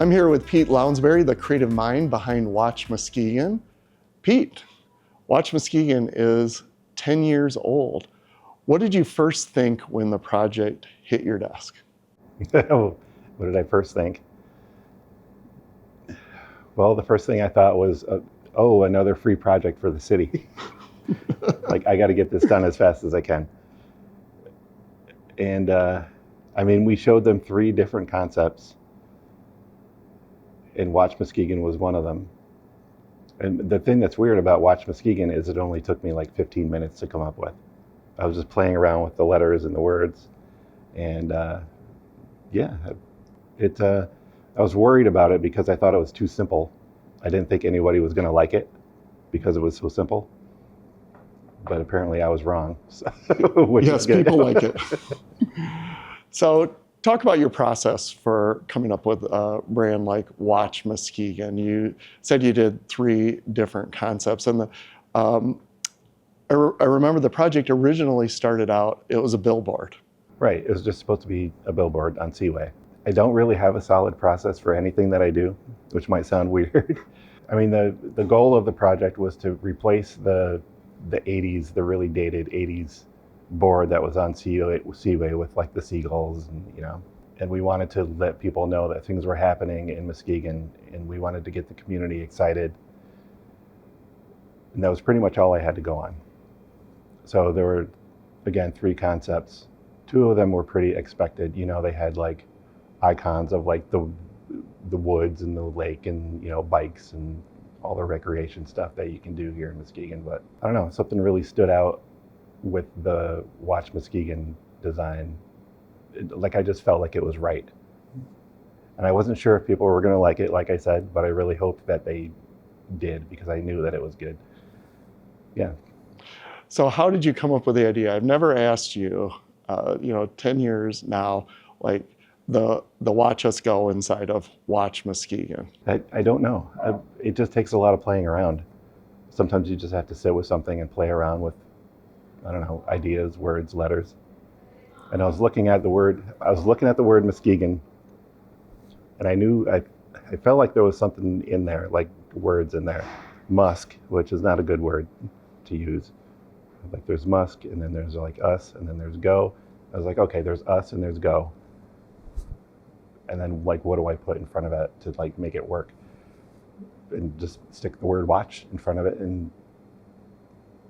I'm here with Pete Lounsbury, the creative mind behind Watch Muskegon. Pete, Watch Muskegon is 10 years old. What did you first think when the project hit your desk? What did I first think? Well, the first thing I thought was, another free project for the city. Like, I got to get this done as fast as I can. And we showed them 3 different concepts, and Watch Muskegon was one of them. And the thing that's weird about Watch Muskegon is it only took me like 15 minutes to come up with. I was just playing around with the letters and the words, and I was worried about it because I thought it was too simple. I didn't think anybody was going to like it because it was so simple. But apparently I was wrong. Yes, people like it. So talk about your process for coming up with a brand like Watch Muskegon. You said you did 3 different concepts. And I remember the project originally started out, it was a billboard. Right, it was just supposed to be a billboard on Seaway. I don't really have a solid process for anything that I do, which might sound weird. The goal of the project was to replace the 80s, the really dated 80s board that was on Seaway with like the seagulls, and we wanted to let people know that things were happening in Muskegon, and we wanted to get the community excited. And that was pretty much all I had to go on. So there were, again, 3 concepts. 2 of them were pretty expected. They had like icons of like the woods and the lake and bikes and all the recreation stuff that you can do here in Muskegon. But I don't know, something really stood out with the Watch Muskegon design. I just felt like it was right. And I wasn't sure if people were going to like it, like I said, but I really hoped that they did because I knew that it was good. Yeah. So how did you come up with the idea? I've never asked you, 10 years now, like the Watch Us Go inside of Watch Muskegon. I don't know. It just takes a lot of playing around. Sometimes you just have to sit with something and play around with, ideas, words, letters. And I was looking at the word Muskegon, and I felt like there was something in there, like words in there. Musk, which is not a good word to use. Like there's musk, and then there's like us, and then there's go. I was like, okay, there's us and there's go. And then like, what do I put in front of it to like make it work? And just stick the word watch in front of it, and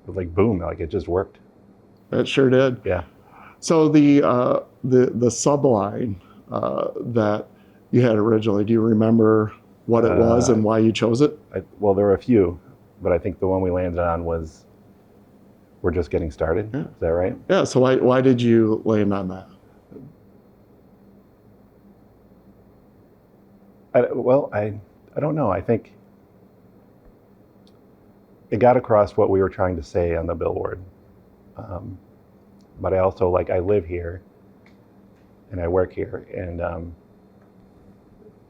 like boom, like it just worked. It sure did. Yeah. So the subline that you had originally, do you remember what it was and why you chose it? Well, there were a few, but I think the one we landed on was, we're just getting started. Yeah. Is that right? Yeah, so why did you land on that? I don't know. I think it got across what we were trying to say on the billboard. But I also, I live here and I work here, and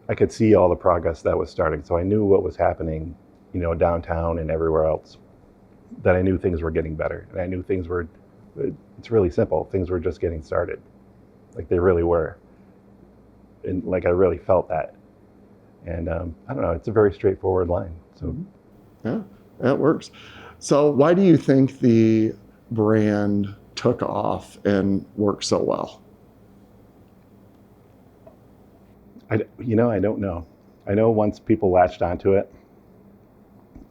I could see all the progress that was starting. So I knew what was happening, downtown and everywhere else, that I knew things were getting better. And I knew it's really simple. Things were just getting started. Like they really were. And I really felt that. And I don't know, it's a very straightforward line. So yeah, that works. So why do you think the brand took off and worked so well? I don't know. I know once people latched onto it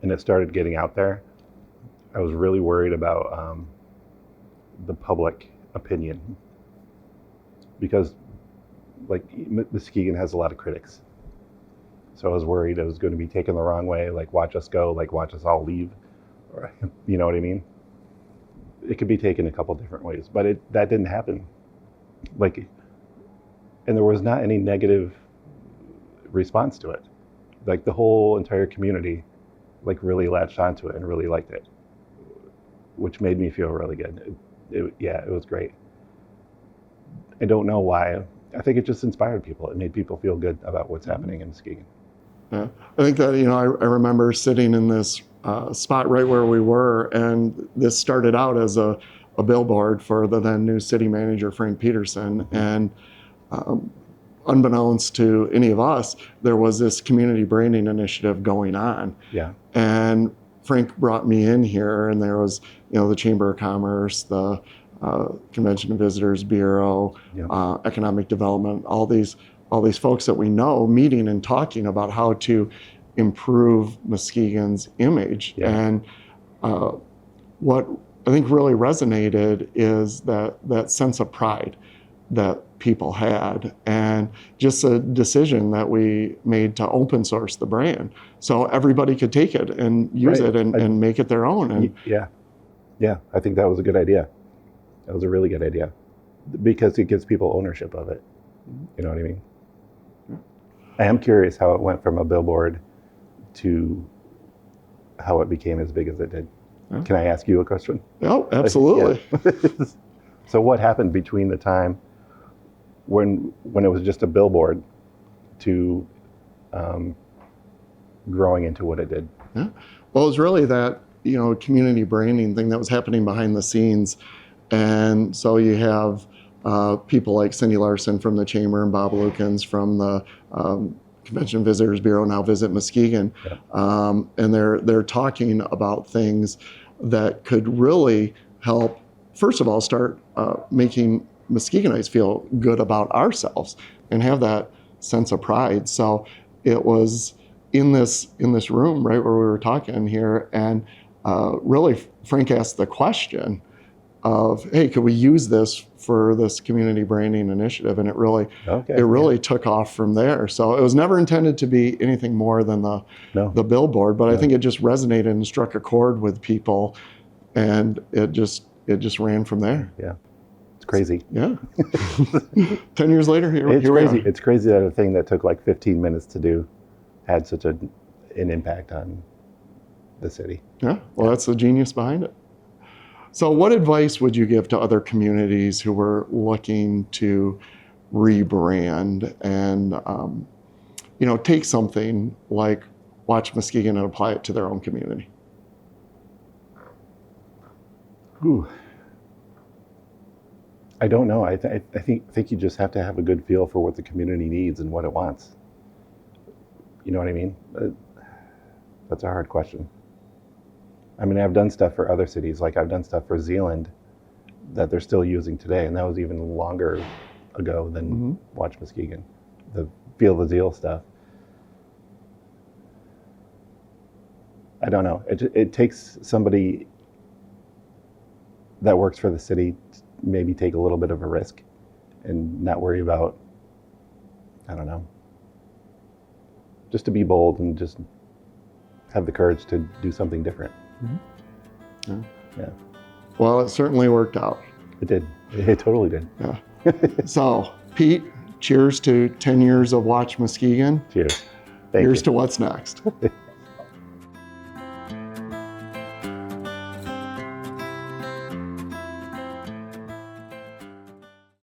and it started getting out there, I was really worried about the public opinion, because Muskegon has a lot of critics. So I was worried it was going to be taken the wrong way, like watch us go, like watch us all leave, or, you know what I mean? It could be taken a couple different ways, but that didn't happen. And there was not any negative response to it. Like the whole entire community, really latched onto it and really liked it, which made me feel really good. It was great. I don't know why. I think it just inspired people. It made people feel good about what's happening in Muskegon. Yeah, I think that, I remember sitting in this spot right where we were, and this started out as a billboard for the then new city manager, Frank Peterson. And unbeknownst to any of us, there was this community branding initiative going on. Yeah. And Frank brought me in here, and there was, the Chamber of Commerce, the Convention and Visitors Bureau, Yeah. Economic Development, all these folks that we know meeting and talking about how to improve Muskegon's image. Yeah. And what I think really resonated is that sense of pride that people had, and just a decision that we made to open source the brand so everybody could take it and use Right. it and make it their own. And Yeah, I think that was a good idea. That was a really good idea, because it gives people ownership of it. You know what I mean? I am curious how it went from a billboard to how it became as big as it did. Yeah. Can I ask you a question? Oh, absolutely. Yeah. So what happened between the time when it was just a billboard to growing into what it did? Yeah. Well, it was really that, community branding thing that was happening behind the scenes. And so you have people like Cindy Larson from the Chamber and Bob Lukens from the Convention and Visitors Bureau, now Visit Muskegon. Yeah. And they're talking about things that could really help, first of all, start making Muskegonites feel good about ourselves and have that sense of pride. So it was in this room, right where we were talking here, and really Frank asked the question of, hey, could we use this for this community branding initiative? And it really took off from there. So it was never intended to be anything more than the billboard, but I think it just resonated and struck a chord with people, and it just ran from there. Yeah. It's crazy. Yeah. 10 years later, here we are. It's crazy that a thing that took like 15 minutes to do had such an impact on the city. Yeah. Well, that's the genius behind it. So what advice would you give to other communities who were looking to rebrand and, take something like Watch Muskegon and apply it to their own community? Ooh. I don't know. I think you just have to have a good feel for what the community needs and what it wants. You know what I mean? That's a hard question. I mean, I've done stuff for other cities, like I've done stuff for Zealand that they're still using today, and that was even longer ago than Watch Muskegon, the Feel the Zeal stuff. I don't know. It takes somebody that works for the city to maybe take a little bit of a risk and not worry about, I don't know, just to be bold and just have the courage to do something different. Yeah. Well, it certainly worked out. It did. It totally did. Yeah. So, Pete, cheers to 10 years of Watch Muskegon. Cheers. Here's to what's next.